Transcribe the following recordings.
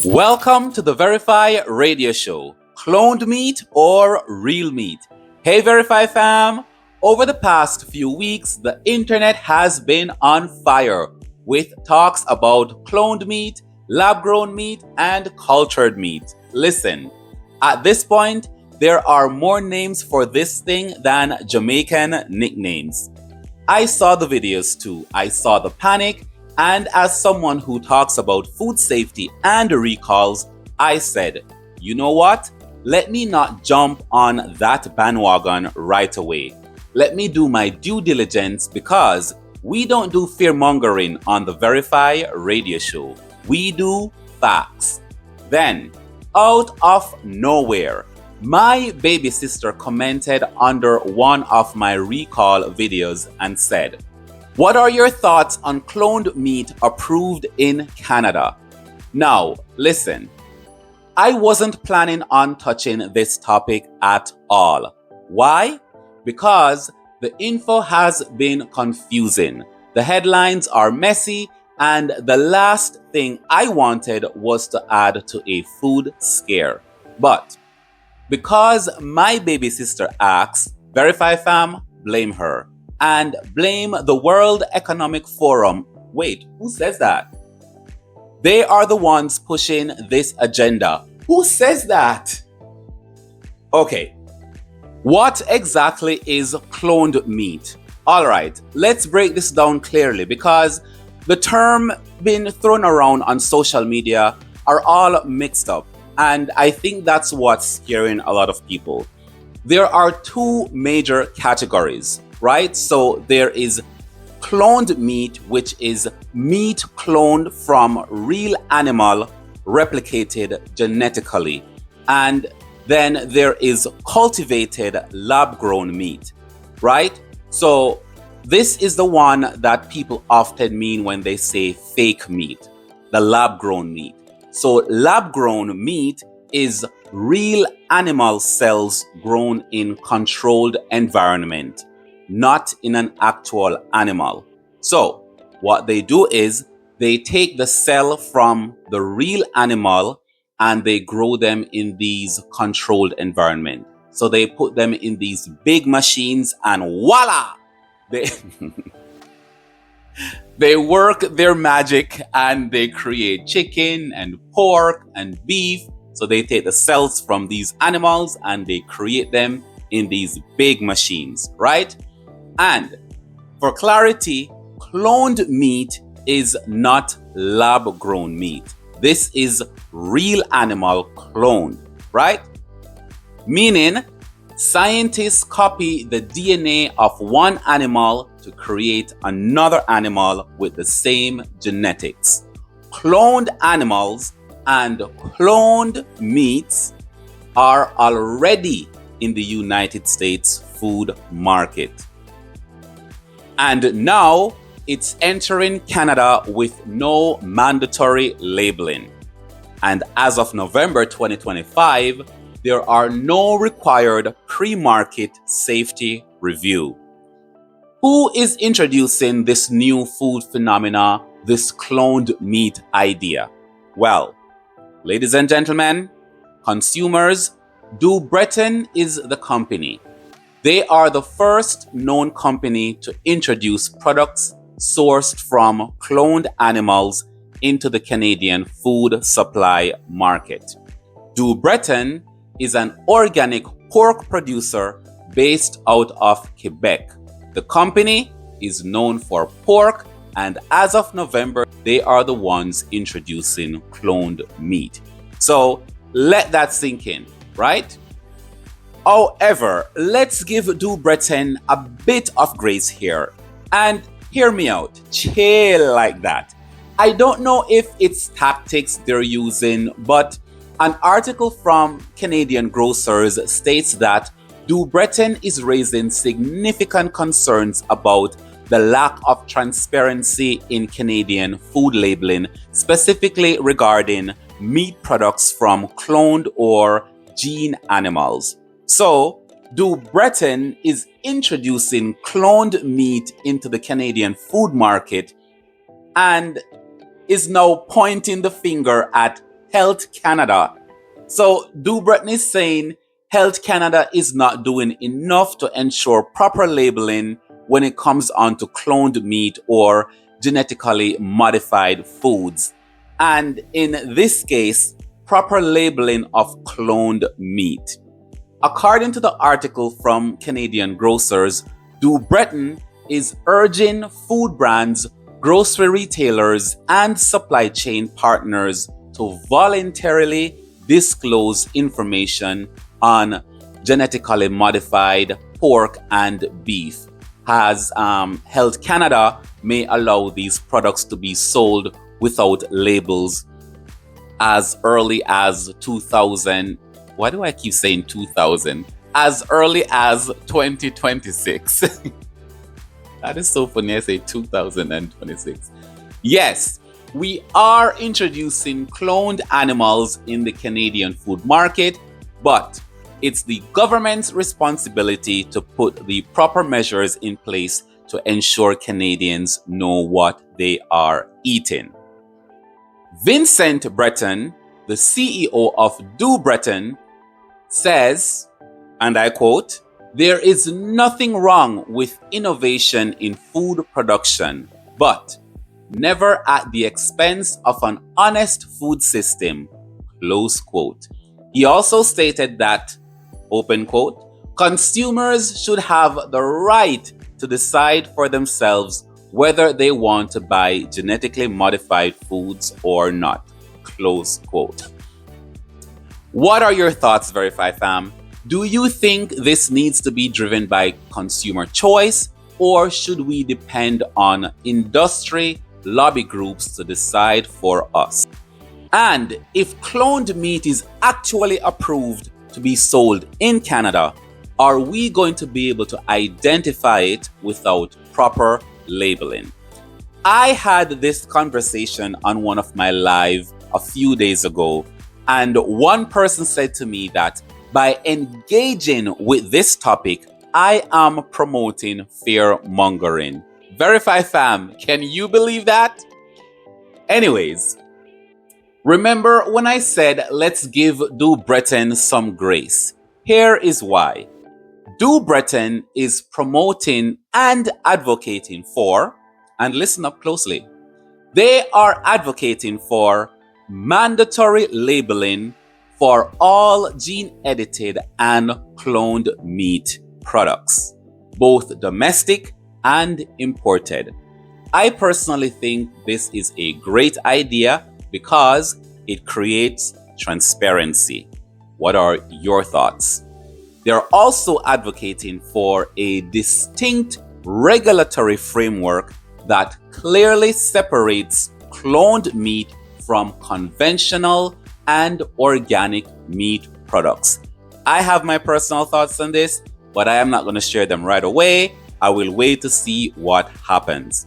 Welcome to the Verify Radio Show. Cloned meat or real meat? Hey Verify fam! Over the past few weeks, the internet has been on fire with talks about cloned meat, lab-grown meat, and cultured meat. Listen, at this point, there are more names for this thing than Jamaican nicknames. I saw the videos too. I saw the panic. And as someone who talks about food safety and recalls, I said, you know what? Let me not jump on that bandwagon right away. Let me do my due diligence because we don't do fear mongering on the Verify Radio Show. We do facts. Then, out of nowhere, my baby sister commented under one of my recall videos and said, what are your thoughts on cloned meat approved in Canada? Now, listen, I wasn't planning on touching this topic at all. Why? Because the info has been confusing. The headlines are messy, and the last thing I wanted was to add to a food scare. But because my baby sister asks, Verify fam, blame her. And blame the World Economic Forum. Wait, who says that? They are the ones pushing this agenda. Who says that? Okay, what exactly is cloned meat? All right, let's break this down clearly because the term being thrown around on social media are all mixed up. And I think that's what's scaring a lot of people. There are two major categories. Right? So there is cloned meat, which is meat cloned from real animal replicated genetically. And then there is cultivated lab-grown meat, right? So this is the one that people often mean when they say fake meat, the lab-grown meat. So lab-grown meat is real animal cells grown in controlled environment, not in an actual animal. So what they do is they take the cell from the real animal and they grow them in these controlled environment. So they put them in these big machines and voila! They, they work their magic and they create chicken and pork and beef. So they take the cells from these animals and they create them in these big machines, right? And for clarity, cloned meat is not lab-grown meat. This is real animal cloned, right? Meaning, scientists copy the DNA of one animal to create another animal with the same genetics. Cloned animals and cloned meats are already in the United States food market. And now it's entering Canada with no mandatory labeling. And as of November 2025, there are no required pre-market safety review. Who is introducing this new food phenomena, this cloned meat idea? Well, ladies and gentlemen, consumers, Do Breton is the company. They are the first known company to introduce products sourced from cloned animals into the Canadian food supply market. Do Breton is an organic pork producer based out of Quebec. The company is known for pork, and as of November, they are the ones introducing cloned meat. So let that sink in, right? However, let's give Do Breton a bit of grace here. And hear me out, chill like that. I don't know if it's tactics they're using, but an article from Canadian Grocers states that Do Breton is raising significant concerns about the lack of transparency in Canadian food labeling, specifically regarding meat products from cloned or gene animals. So, Do Breton is introducing cloned meat into the Canadian food market and is now pointing the finger at Health Canada. So, Do Breton is saying Health Canada is not doing enough to ensure proper labeling when it comes on to cloned meat or genetically modified foods. And in this case, proper labeling of cloned meat. According to the article from Canadian Grocers, Do Breton is urging food brands, grocery retailers, and supply chain partners to voluntarily disclose information on genetically modified pork and beef, as Health Canada may allow these products to be sold without labels as early as 2000. Why do I keep saying 2000? As early as 2026. That is so funny. I say 2026. Yes, we are introducing cloned animals in the Canadian food market, but it's the government's responsibility to put the proper measures in place to ensure Canadians know what they are eating. Vincent Breton, the CEO of Do Breton, says, and I quote, "There is nothing wrong with innovation in food production, but never at the expense of an honest food system," close quote. He also stated that, open quote, "consumers should have the right to decide for themselves whether they want to buy genetically modified foods or not," close quote. What are your thoughts, Verify fam? Do you think this needs to be driven by consumer choice, or should we depend on industry lobby groups to decide for us? And if cloned meat is actually approved to be sold in Canada, are we going to be able to identify it without proper labeling? I had this conversation on one of my live a few days ago, and one person said to me that by engaging with this topic, I am promoting fear mongering. Verify fam, can you believe that? Anyways, remember when I said let's give Do Breton some grace? Here is why. Do Breton is promoting and advocating for, and listen up closely, they are advocating for mandatory labeling for all gene-edited and cloned meat products, both domestic and imported. I personally think this is a great idea because it creates transparency. What are your thoughts? They're also advocating for a distinct regulatory framework that clearly separates cloned meat from conventional and organic meat products. I have my personal thoughts on this, but I am not going to share them right away. I will wait to see what happens.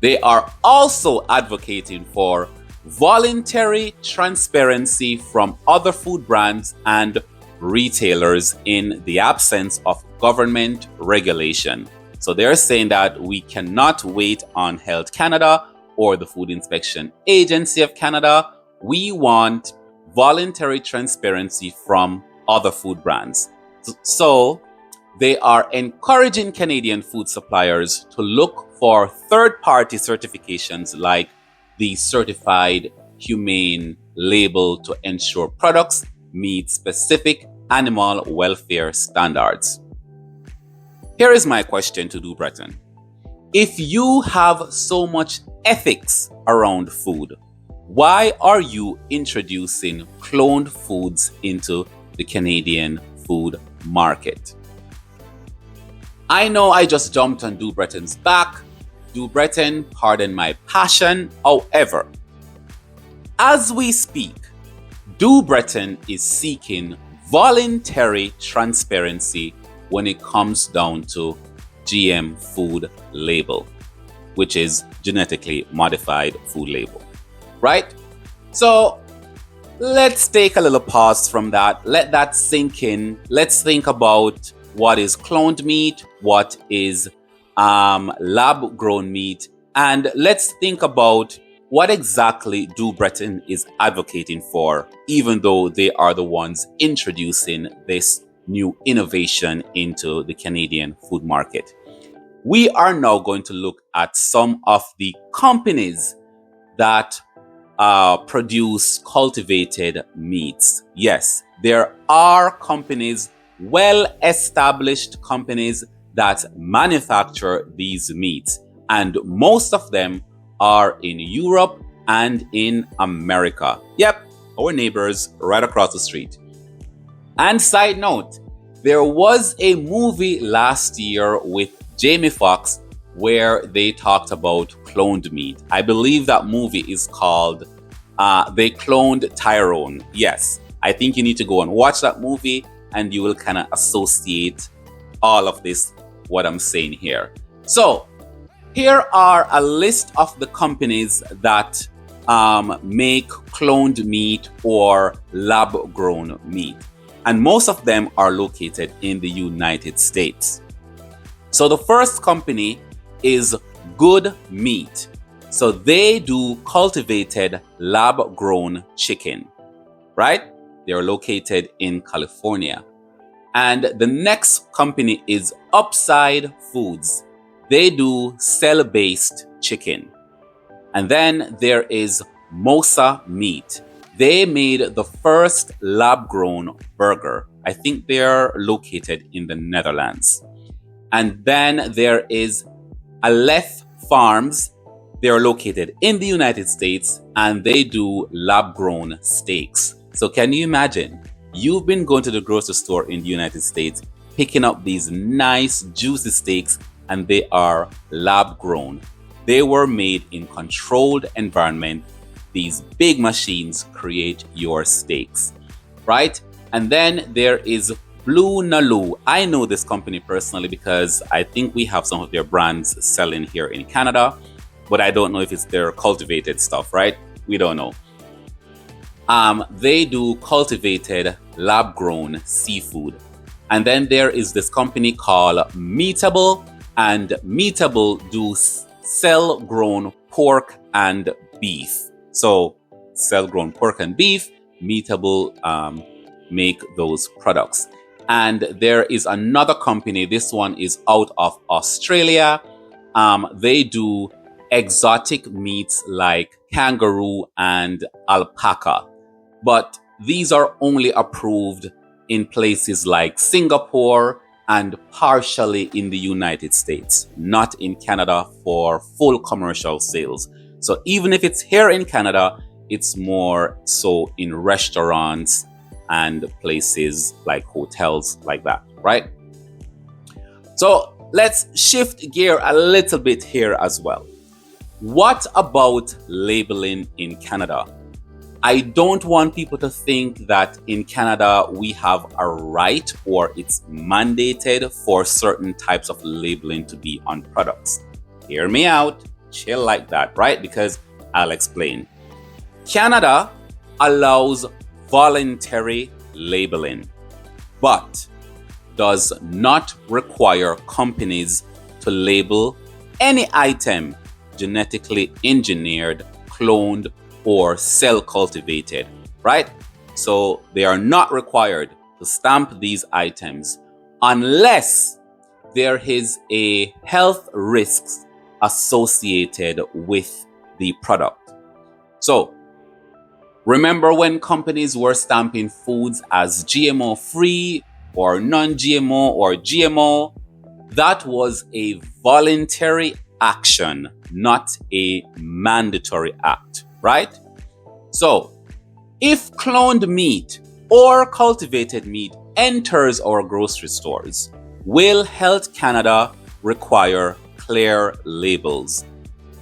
They are also advocating for voluntary transparency from other food brands and retailers in the absence of government regulation. So they're saying that we cannot wait on Health Canada or the Food Inspection Agency of Canada. We want voluntary transparency from other food brands. So they are encouraging Canadian food suppliers to look for third-party certifications like the Certified Humane label to ensure products meet specific animal welfare standards. Here is my question to Do Breton. If you have so much ethics around food, why are you introducing cloned foods into the Canadian food market? I know I just jumped on Do Breton's back. Do Breton, pardon my passion. However, as we speak, Do Breton is seeking voluntary transparency when it comes down to GM food label, which is genetically modified food label, right? So let's take a little pause from that. Let that sink in. Let's think about what is cloned meat, what is lab grown meat, and let's think about what exactly do Breton is advocating for, even though they are the ones introducing this new innovation into the Canadian food market? We are now going to look at some of the companies that produce cultivated meats. Yes, there are companies, well established companies that manufacture these meats, and most of them are in Europe and in America. Yep, our neighbors right across the street. And side note, there was a movie last year with Jamie Foxx where they talked about cloned meat. I believe that movie is called They Cloned Tyrone. Yes, I think you need to go and watch that movie and you will kind of associate all of this, what I'm saying here. So, here are a list of the companies that make cloned meat or lab grown meat. And most of them are located in the United States. So the first company is Good Meat. So they do cultivated lab grown chicken, right? They're located in California. And the next company is Upside Foods. They do cell-based chicken. And then there is Mosa Meat. They made the first lab-grown burger. I think they're located in the Netherlands. And then there is Aleph Farms. They're located in the United States and they do lab-grown steaks. So can you imagine? You've been going to the grocery store in the United States, picking up these nice juicy steaks, and they are lab-grown. They were made in controlled environment. These big machines create your steaks, right? And then there is Blue Nalu. I know this company personally because I think we have some of their brands selling here in Canada, but I don't know if it's their cultivated stuff, right? We don't know. They do cultivated lab-grown seafood. And then there is this company called Meatable, and Meatable do cell-grown pork and beef. So cell-grown pork and beef, Meatable make those products. And there is another company, this one is out of Australia. They do exotic meats like kangaroo and alpaca. But these are only approved in places like Singapore and partially in the United States, not in Canada for full commercial sales. So even if it's here in Canada, it's more so in restaurants and places like hotels like that, right? So let's shift gear a little bit here as well. What about labeling in Canada? I don't want people to think that in Canada we have a right or it's mandated for certain types of labeling to be on products. Hear me out, chill like that, right? Because I'll explain. Canada allows voluntary labeling, but does not require companies to label any item genetically engineered, cloned, or cell cultivated, right? So they are not required to stamp these items unless there is a health risks associated with the product. So remember when companies were stamping foods as GMO free or non-GMO or GMO? That was a voluntary action, not a mandatory act, right? So, if cloned meat or cultivated meat enters our grocery stores, will Health Canada require clear labels?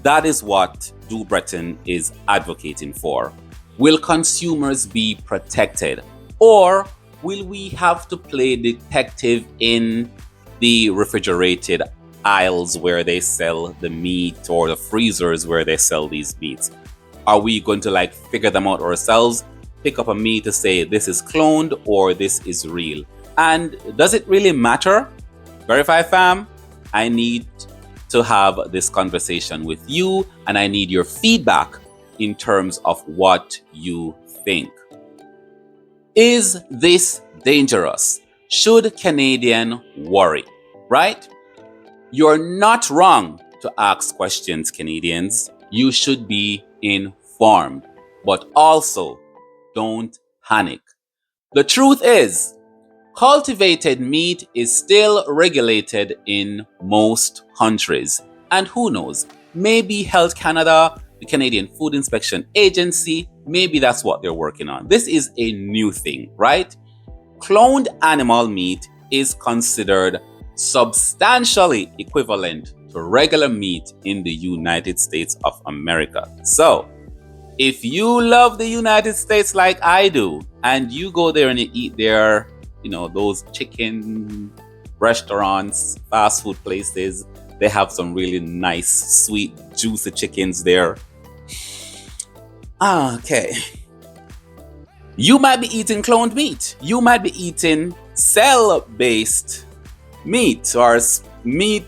That is what Do Breton is advocating for. Will consumers be protected, or will we have to play detective in the refrigerated aisles where they sell the meat or the freezers where they sell these meats? Are we going to figure them out ourselves, pick up a meat to say this is cloned or this is real? And does it really matter? Verify fam, I need to have this conversation with you and I need your feedback in terms of what you think. Is this dangerous? Should Canadian worry? Right? You're not wrong to ask questions, Canadians. You should be informed, but also don't panic. The truth is, cultivated meat is still regulated in most countries. And who knows, maybe Health Canada, the Canadian Food Inspection Agency, maybe that's what they're working on. This is a new thing, right? Cloned animal meat is considered substantially equivalent to regular meat in the United States of America. So, if you love the United States like I do, and you go there and you eat their, those chicken restaurants, fast food places, they have some really nice, sweet, juicy chickens there. Okay. You might be eating cloned meat. You might be eating cell-based meat or meat,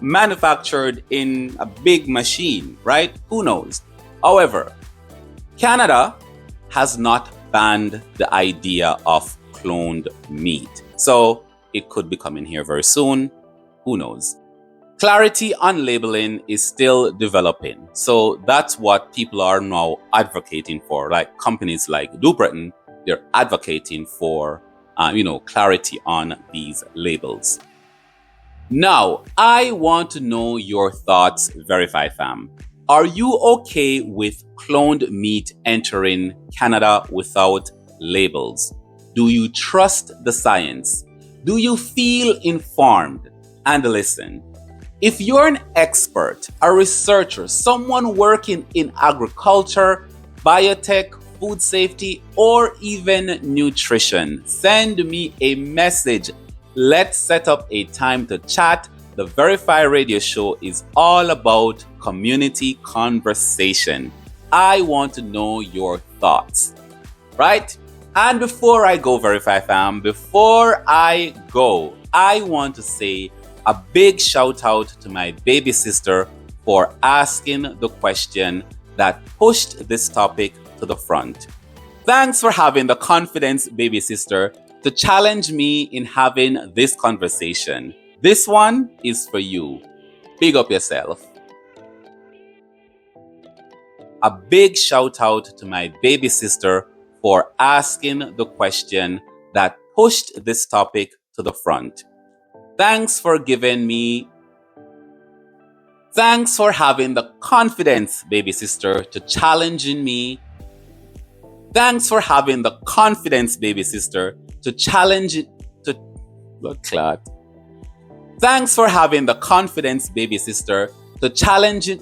manufactured in a big machine, right? Who knows? However, Canada has not banned the idea of cloned meat. So it could be coming here very soon. Who knows? Clarity on labeling is still developing. So that's what people are now advocating for. Like companies like Do Britain, they're advocating for, clarity on these labels. Now, I want to know your thoughts, Verify Fam. Are you okay with cloned meat entering Canada without labels? Do you trust the science? Do you feel informed? And listen, if you're an expert, a researcher, someone working in agriculture, biotech, food safety, or even nutrition, send me a message. Let's set up a time to chat. The Verify Radio Show is all about community conversation. I want to know your thoughts, right? And before I go, Verify Fam, I want to say a big shout out to my baby sister for asking the question that pushed this topic to the front. Thanks for having the confidence, baby sister, to challenge me in having this conversation. This one is for you. Big up yourself. A big shout out to my baby sister for asking the question that pushed this topic to the front. Thanks for having the confidence, baby sister, to challenging me. Thanks for having the confidence, baby sister, to challenge it to blood clot. Thanks for having the confidence, baby sister, to challenge it